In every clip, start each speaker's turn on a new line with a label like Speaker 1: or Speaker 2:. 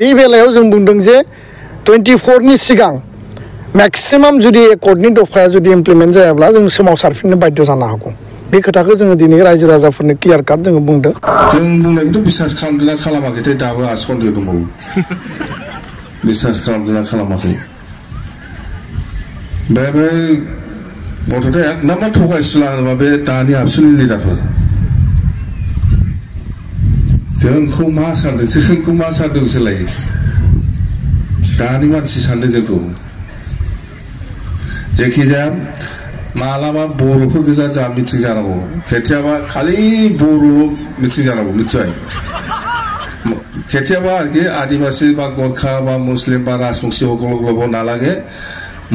Speaker 1: बे बेलायाव जों बुंदों जे 24 नि सिगां मैक्सिमाम जुदि कर्टनि दफाया जुदि इमप्लिमेन्ट जायाब्ला जों सोमावसारफिननो बाध्य जानो हागौ बे खोथाखौ जोङो दिनै रायजो राजाफोरनो क्लियार काट जोङो बुंदों
Speaker 2: जों बुंनायखौथ' बिसास खालामदोंना खालामाखैथाय दाबो सन्देह दंबावो बिसास खालामदोंना खालामाखै बे मथथे एक नाम्बार थगायसुला होनोबा बे दानि आबसुनि लिडारफोर जोंखौ मा सान्दों बिसोरलाय दानि मानसि सान्दों जोंखौ जायखिजाया मालाबा बर'फोर गोजा जा मिटिं जानांगौ खेथियाबा खालि बर'ल' मिटिं जानांगौ मिथिबाय खेथियाबा आरोखि आदिबासी बा गोरखा बा मुस्लिम बा राजबंशी সকলক নালাগে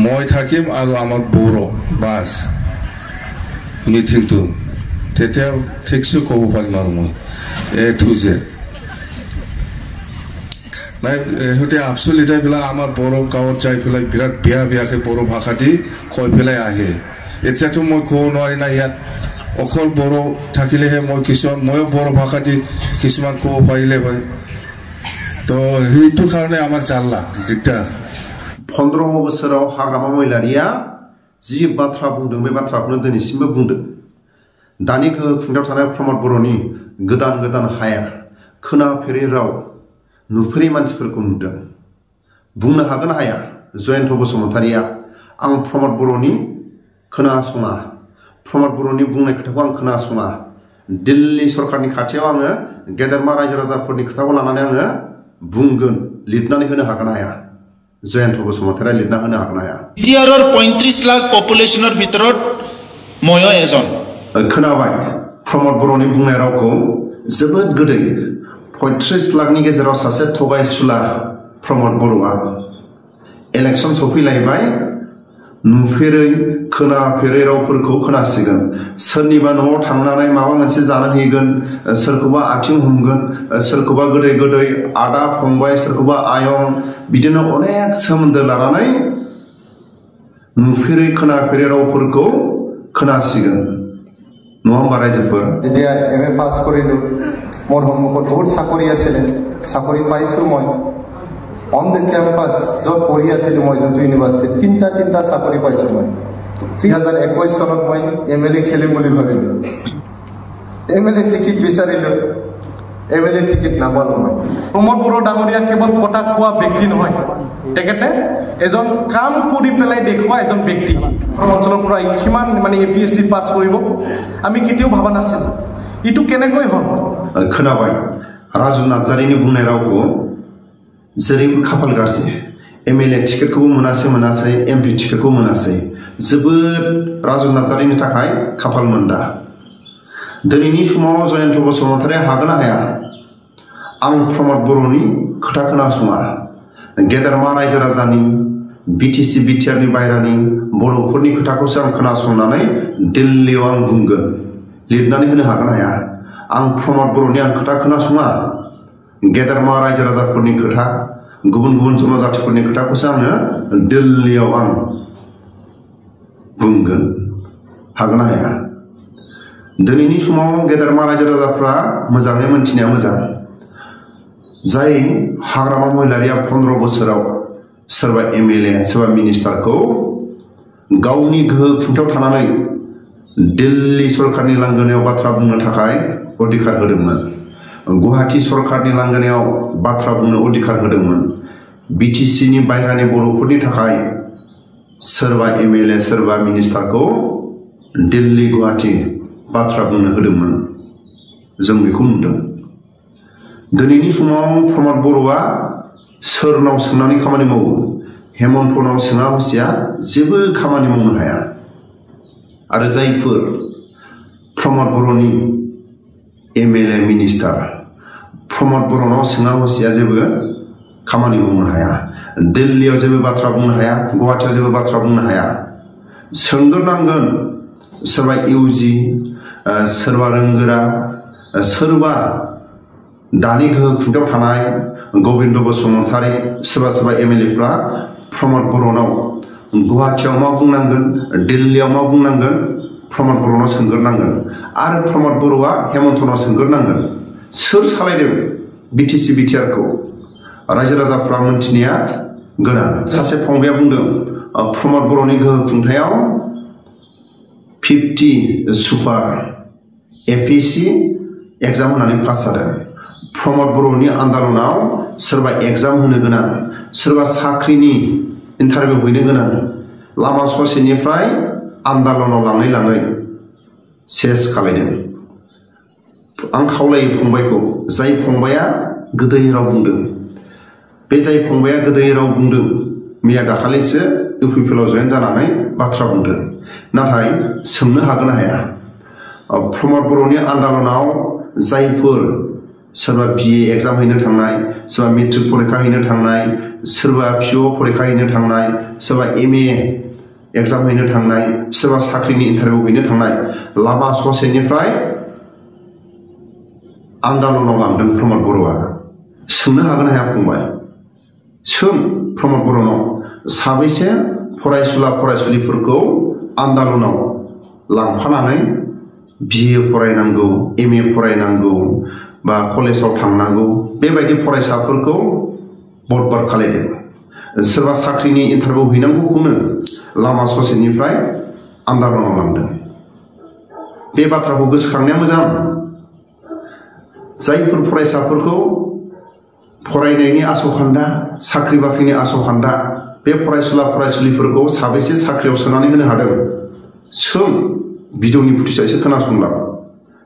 Speaker 2: মই থাকিম আৰু আমাৰ বড়ো বাস মিটিংটো তেতিয়া ঠিকছে ক'ব পাৰিম আৰু মই A to Z হতে আবসুলিটা বিলা আমার বড় গাঁৱত যাই পেলাই বিরাট বিয়াকে বড় ভাষাটি কই পেলাই আহে এতিয়াতো মই ক'ব নোৱাৰি না ইয়াত অকল বড় থাকিলেহে মই কিছুমান ময়ো বড় ভাষাটি কিছুমান ক'ব পাৰিলে হয় তো সেইটো কাৰণে আমাৰ জাল্লা দিগদাৰ
Speaker 3: 15 बोसोराव हाग्रामा महिलारिया जि बाथ्रा बुंदों बे बाथ्राखौनो दिनैसिमबो बुंदों दानि गोहो खुंथायाव थानाय प्रमद बर'नि गोदान हायार खोनाफेरै राव नुफेरै मानसिफोरखौ नुदों बुंनो हागोन हाया जयन्त बसुमतारिया आं प्रमद बर'नि खोनासङा प्रमद बर'नि बुंनाय खोथाखौ आं खोनासङा दिल्ली सरकारनि खाथियाव आङो गेदेरमा रायजो राजाफोरनि खोथाखौ लानानै आङो बुंगोन लिरनानै होनो हागोन हाया जयन्त बसुमतारिया लिरना होनो हागोन हाया
Speaker 4: बिटिआरर 35 लाख पपुलेशनर भितरत मयो एजन
Speaker 3: खोनाबाय प्रमद बर'नि बुंनाय रावखौ जोबोद गोदै 35 लाखनि गेजेराव सासे थगायसुला प्रमद बर'आ इलेक्शन सफैलायबाय नुफेरै खोनाफेरै रावफोरखौ खोनासिगोन सोरनिबा न'आव थांनानै माबा मोनसे जानो हैगोन सोरखौबा आथिं हमगोन सोरखौबा गोदै आदा फंबाय सोरखौबा आयं बिदिनो अनेक सोमोन्दो लानानै नुफेरै खोनाफेरै रावफोरखौ खोनासिगोन नङा होमबा रायजोफोर
Speaker 5: যেতিয়া এমএ পাস কৰিলো মোৰ সন্মুখত বহুত চাকৰি আছিল চাকৰি পাইছো মই অন দ্য কেম্পাছ য'ত পঢ়ি আছিলো মই যোনটো ইউনিভাৰ্চিটি তিনিটা চাকৰি পাইছো মই 2021 চনত মই এমএলএ খেলিম বুলি ভাবিলো এমএলএ টিকেট বিচাৰিলো এমএলএ টিকেট নাপালো মই
Speaker 6: প্ৰমদ বড়ো ডাঙৰীয়া কেৱল কথা কোৱা ব্যক্তি নহয় তেখেতে এজন কাম কৰি পেলাই দেখুৱা এজন ব্যক্তি অঞ্চলৰ পৰা কিমান মানে এপিএসসি পাস কৰিব আমি কেতিয়াও ভাবা নাছিল ইটো কেনেকৈ হ'ল
Speaker 3: खोनाबाय राजु नार्जारिनि बुंनाय रावखौ जेरैबो खाफाल गाज्रि एमएलए टिकेटखौबो मोनासै एमपि टिकेटखौ मोनासै जोबोद राजु नार्जारिनि थाखाय खाफाल मोनदा दिनैनि समाव जयन्त बसुमतारिया हागोन हाया आं प्रमद बर'नि खोथा खोनासङा गेदेरमा रायजो राजानि बिटिसि बिटिआरनि बायरानि बर'फोरनि खोथाखौसो आं खोनासंनानै दिल्लीयाव आं बुंगोन लिरनानै होनो हागोन हाया आं प्रमद बर'नि आं खोथा खोनासङा गेदेरमा रायजो राजाफोरनि खोथा गुबुन जनजातिफोरनि खोथाखौसो आङो दिल्लीयाव आं बुंगोन हागोन हाया दिनैनि समाव गेदेरमा रायजो राजाफ्रा मोजाङै मोनथिनाया मोजां जाय हाग्रामा महिलारिया 15 बोसोराव सोरबा एमएलए सोरबा मिनिस्टारखौ गावनि गोहो खुंथायाव थानानै दिल्ली सरकारनि लांगोनायाव बाथ्रा बुंनो थाखाय अधिकार होदोंमोन गुवाहाटी सरकारनि लांगोनायाव बाथ्रा बुंनो अधिकार होदोंमोन बिटिसिनि बायरानि बर'फोरनि थाखाय सोरबा एमएलए सोरबा मिनिस्टारखौ दिल्ली गुवाहाटी बाथ्रा बुंनो होदोंमोन जों बेखौ नुदों दिनैनि समाव प्रमद बर'आ सोरनाव सोंनानै खामानि मावो हेमन्तनाव सोङा हसिया जेबो खामानि मावनो हाया आरो जायफोर प्रमद बर'नि एमएलए मिनिस्टार प्रमद बर'नाव सोङा हसिया जेबो खामानि मावनो हाया दिल्लीयाव जेबो बाथ्रा बुंनो हाया गुवाहाटीयाव जेबो बाथ्रा बुंनो हाया सोंग्रोनांगोन सोरबा इउजि सोरबा रोंगोरा सोरबा दानि गोहो खुंथायाव थानाय गोविन्द बसुमतारी सोरबा एमएलएफ्रा प्रमद बर'नाव गुवाहाटीयाव मा बुंनांगोन दिल्लीयाव मा बुंनांगोन प्रमद बर'नाव सोंग्रोनांगोन आरो प्रमद बर'आ हेमन्तनाव सोंग्रोनांगोन सोर सालायदों बिटिसि बिटिआरखौ रायजो राजाफ्रा मोनथिनाया गोनां सासे फंबाया बुंदों प्रमद बर'नि गोहो खुंथायाव 50 सुपार एपिएससि एग्जाम होनानै पास जादों प्रमद बर'नि आन्दालनाव सोरबा एग्जाम होनो गोनां सोरबा साख्रिनि इन्टारभिउ हैनो गोनां लामा ससेनिफ्राय आन्दालनाव लाङै लाङै सेस खालायदों आं खावलायो फंबायखौ जाय फंबाया गोदै राव बुंदों बे जाय फंबाया गोदै राव बुंदों मैया दाखालिसो इउपिपिएलआव जयेन जानानै बाथ्रा बुंदों नाथाय सोंनो हागोन ना हाया प्रमद बर'नि आन्दालनाव जायफोर सोरबा बिए एग्जाम हैनो थांनाय सोरबा मेट्रिक परीक्षा हैनो थांनाय सोरबा पिअ परीक्षा हैनो थांनाय सोरबा एमए एग्जाम हैनो थांनाय सोरबा साख्रिनि इन्टारभिउ हैनो थांनाय लामा ससेनिफ्राय आन्दालनाव लांदों प्रमद बर'आ सोंनो हागोन ना हाया फंबाय सों प्रमद बर'नाव साबैसे फरायसुला फरायसुलिफोरखौ आन्दालनाव लांफानानै बिए फरायनांगौ एमए फरायनांगौ बा कलेजाव थांनांगौ बेबायदि फरायसाफोरखौ बरबाद खालायदों सोरबा साख्रिनि इन्टारभिउ हैनांगौखौनो लामा ससेनिफ्राय आन्दालनाव लांदों बे बाथ्राखौ गोसोखांनाया मोजां जायफोर फरायसाफोरखौ फरायनायनि आसखान्दा साख्रि बाख्रिनि आसखान्दा बे फरायसुला फरायसुलिफोरखौ साबेसे साख्रियाव सोनानै होनो हादों सों भिडिअनि फुटेजआ एसे खोनासंला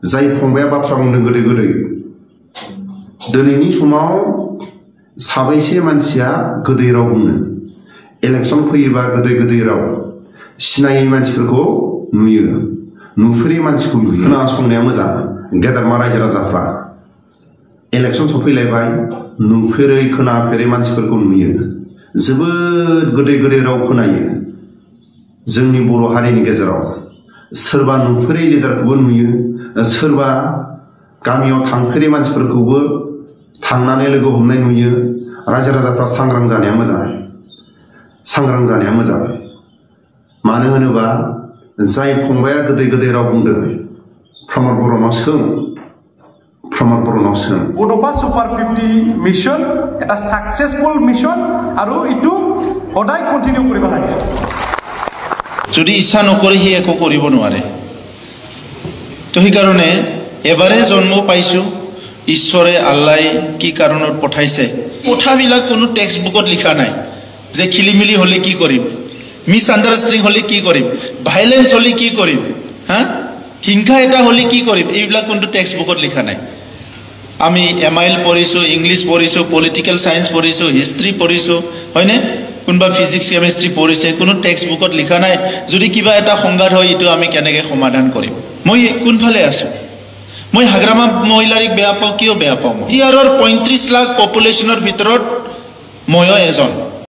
Speaker 3: जाय फंबाया बाथ्रा बुंदों गोदै गोदै दिनैनि समाव साबैसे मानसिया गोदै राव बुङो इलेक्सन फैयोबा गोदै गोदै राव सिनायै मानसिफोरखौ नुयो नुफेरै मानसिखौ नुयो खोनासंनाया मोजां गेदेरमा रायजो राजाफ्रा इलेक्सन सफैलायबाय नुफेरै खोनाफेरै मानसिफोरखौ नुयो जोबोद गोदै गोदै राव खोनायो जोंनि बर' हारिनि गेजेराव सोरबा नुफेरै लिडारखौबो नुयो सोरबा गामियाव थांफेरै मानसिफोरखौबो थांनानै लोगो हमनाय नुयो रायजो राजाफ्रा सांग्रां जानाया मोजां मानो होनोबा जाय फंबाया गोदै गोदै राव बुंदों प्रमद बर'नाव सों
Speaker 6: बड'फा सुपार 50 मिशन এটা সাকসেসফুল মিশন আৰু ইটো সদায় কন্টিনিউ কৰিব লাগে
Speaker 4: যদি ইচ্ছা নকৰে হি একো কৰিব নোৱাৰে তো সেইকাৰণে এবাৰে জন্ম পাইছো ঈশ্বৰে আল্লাহ কি কাৰণত পঠাইছে কথাবিলাক কোনো টেক্সট বুকত লিখা নাই যে খিলিমিলি হলে কি কৰিম মিস আন্ডাৰষ্টেণ্ডিং হলে কি কৰিম ভাইলেন্স হলে কি কৰিম হিংসা এটা হলে কি কৰিম এইবিলাক কোনো টেক্সট বুকত লিখা নাই আমি এমআইএল পঢ়িছো ইংলিশ পঢ়িছো পলিটিক্যাল সায়েন্স পঢ়িছো হিস্ট্রি পঢ়িছো হয়নে কোনবা ফিজিক্স কেমিস্ট্রি পঢ়িছে কোনো টেক্সট বুকত লিখা নাই যদি কিবা এটা সংঘাত হয় ইটো আমি কেনেকৈ সমাধান কৰিম মই কোনফালে আছো মই হাগ্ৰামা মহিলাৰিক বেয়া পাওঁ কিয় বেয়া পাওঁ টিআৰৰ 35 লাখ পপুলেশনৰ ভিতৰত ময়ো এজন